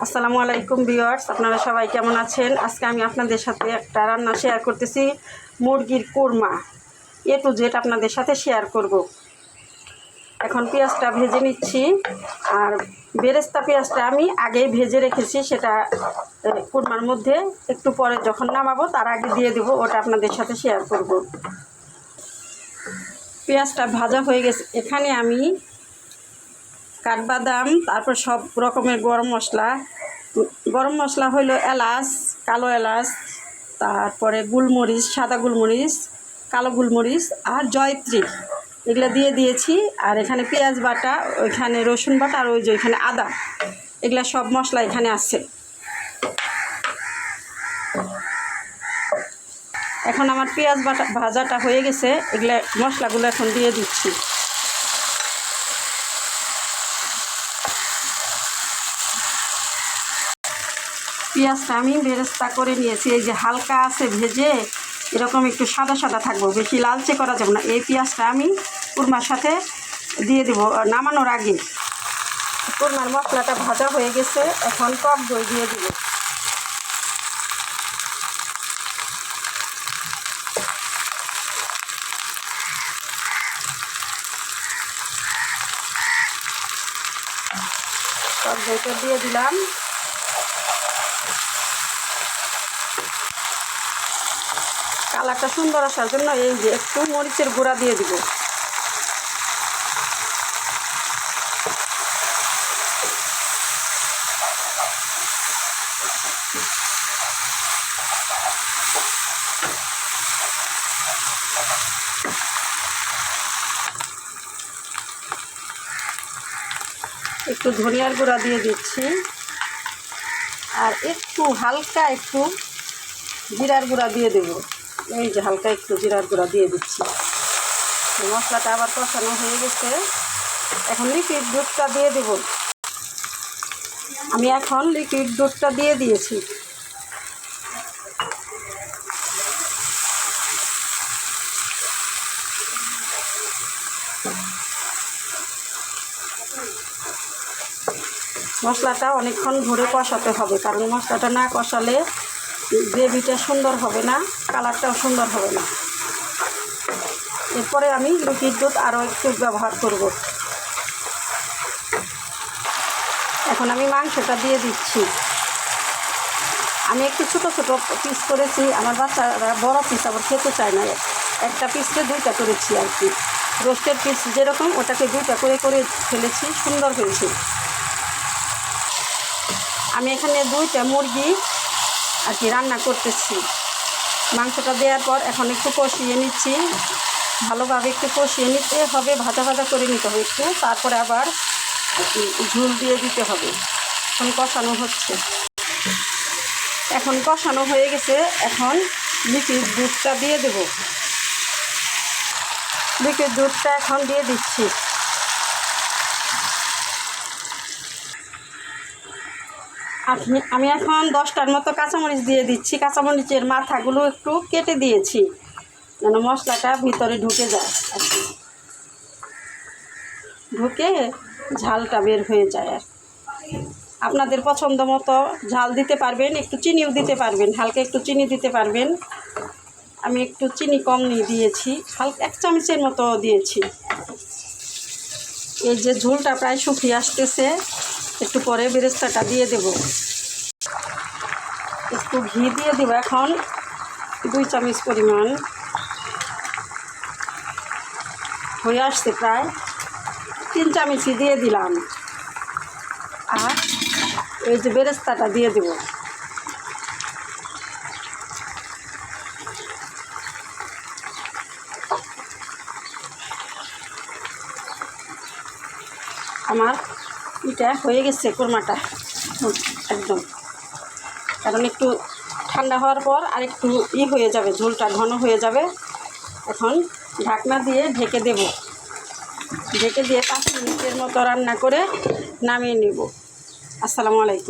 আসসালামু আলাইকুম ভিউয়ার্স, আপনারা সবাই কেমন আছেন? আজকে আমি আপনাদের সাথে একটা রান্না শেয়ার করতেছি, মুরগির কোরমা। এ টু জেড আপনাদের সাথে শেয়ার করব। এখন পেঁয়াজটা ভেজে নিচ্ছি, আর বেরেস্তা পেঁয়াজটা আমি আগেই ভেজে রেখেছি, সেটা কোরমার মধ্যে একটু পরে যখন নামাবো তার আগে দিয়ে দেবো, ওটা আপনাদের সাথে শেয়ার করব। পেঁয়াজটা ভাজা হয়ে গেছে। এখানে আমি কাঠবাদাম, তারপর সব রকমের গরম মশলা হইল এলাচ, কালো এলাচ, তারপরে গুলমরিচ, সাদা গুলমরিচ, কালো গুলমরিচ আর জয়ত্রী, এগুলো দিয়ে দিয়েছি। আর এখানে পেঁয়াজ বাটা, ওইখানে রসুন বাটা, আর ওই যে ওইখানে আদা, এগুলা সব মশলা এখানে আছে। এখন আমার পেঁয়াজ বাটা ভাজাটা হয়ে গেছে, এগুলা মশলাগুলো এখন দিয়ে দিচ্ছি। পেঁয়াজটা আমি বেরেস্তা করে নিয়েছি, এই যে হালকা আছে ভেজে, এরকম একটু সাদা সাদা থাকবো, বেশি লালচে করা যাবে না। এই পেঁয়াজটা আমি কোরমার সাথে দিয়ে দেবো নামানোর আগে। কোরমার মশলাটা ভাজা হয়ে গেছে, এখন টক দই দিয়ে দেবো। টক দইটা দিয়ে দিলাম। কালারটা সুন্দর আসার জন্য এই যে একটু মরিচের গুঁড়া দিয়ে দিব। একটু ধনিয়ার গুঁড়া দিয়ে দিচ্ছি, আর একটু হালকা একটু জিরার গুঁড়া দিয়ে দেব। এই যে হালকা একটু জিরার গুঁড়া দিয়ে দিচ্ছি। মশলাটা আবার কষানো হয়ে গেছে, এখন লিকুইড দুধটা দিয়ে দেব। আমি এখন লিকুইড দুধটা দিয়ে দিয়েছি। মশলাটা অনেকক্ষণ ধরে কষাতে হবে, কারণ মশলাটা না কষালে গ্রেভিটা সুন্দর হবে না, কালারটাও সুন্দর হবে না। এরপরে আমি লিকুইড দুধ আরও একটু ব্যবহার করব। এখন আমি মাংসটা দিয়ে দিচ্ছি। আমি একটু ছোটো ছোটো পিস করেছি, আমার বাচ্চারা বড় পিস আবার খেতে চায় না, একটা পিসকে দুইটা করেছি আর কি। রোস্টের পিস যেরকম, ওটাকে দুইটা করে করে ফেলেছি, সুন্দর হয়েছে। আমি এখানে 2টা মুরগি আর কি রান্না করতেছি। মাংসটা দেওয়ার পর এখন একটু কষিয়ে নিচ্ছি, ভালোভাবে একটু কষিয়ে নিতে হবে, ভাজা ভাজা করে নিতে হবে একটু, তারপরে আবার ঝোল দিয়ে দিতে হবে। এখন কষানো হচ্ছে, এখন কষানো হয়ে গেছে। এখন লিকুইড দুধটা দিয়ে দেব। লিকুইড দুধটা এখন দিয়ে দিচ্ছি। আমি এখন 10টার মতো কাঁচামরিচ দিয়ে দিচ্ছি। কাঁচামরিচের মাথাগুলো একটু কেটে দিয়েছি, যেন মশলাটা ভিতরে ঢুকে যায় আর কি, ঢুকে ঝালটা বের হয়ে যায়। আর আপনাদের পছন্দ মতো ঝাল দিতে পারবেন, একটু চিনিও দিতে পারবেন, হালকা একটু চিনি দিতে পারবেন। আমি একটু চিনি কম নিয়ে দিয়েছি, হালকা 1 চামচের মতো দিয়েছি। এই যে ঝোলটা প্রায় শুকিয়ে আসতেছে, একটু পরে বেরেস্তাটা দিয়ে দেব। একটু ঘি দিয়ে দেব এখন, 2 চামচ পরিমাণ হয়ে আসছে, প্রায় 3 চামচই দিয়ে দিলাম। আর এই যে বেরেস্তাটা দিয়ে দেব। আমার এটা হয়ে গেছে কোরমাটা একদম, কারণ একটু ঠান্ডা হওয়ার পর আর একটু হয়ে যাবে, ঝোলটা ঘন হয়ে যাবে। এখন ঢাকনা দিয়ে ঢেকে দেব। ঢেকে দিয়ে 5 মিনিটের মতো রান্না করে নামিয়ে নেব। আসসালামু আলাইকুম।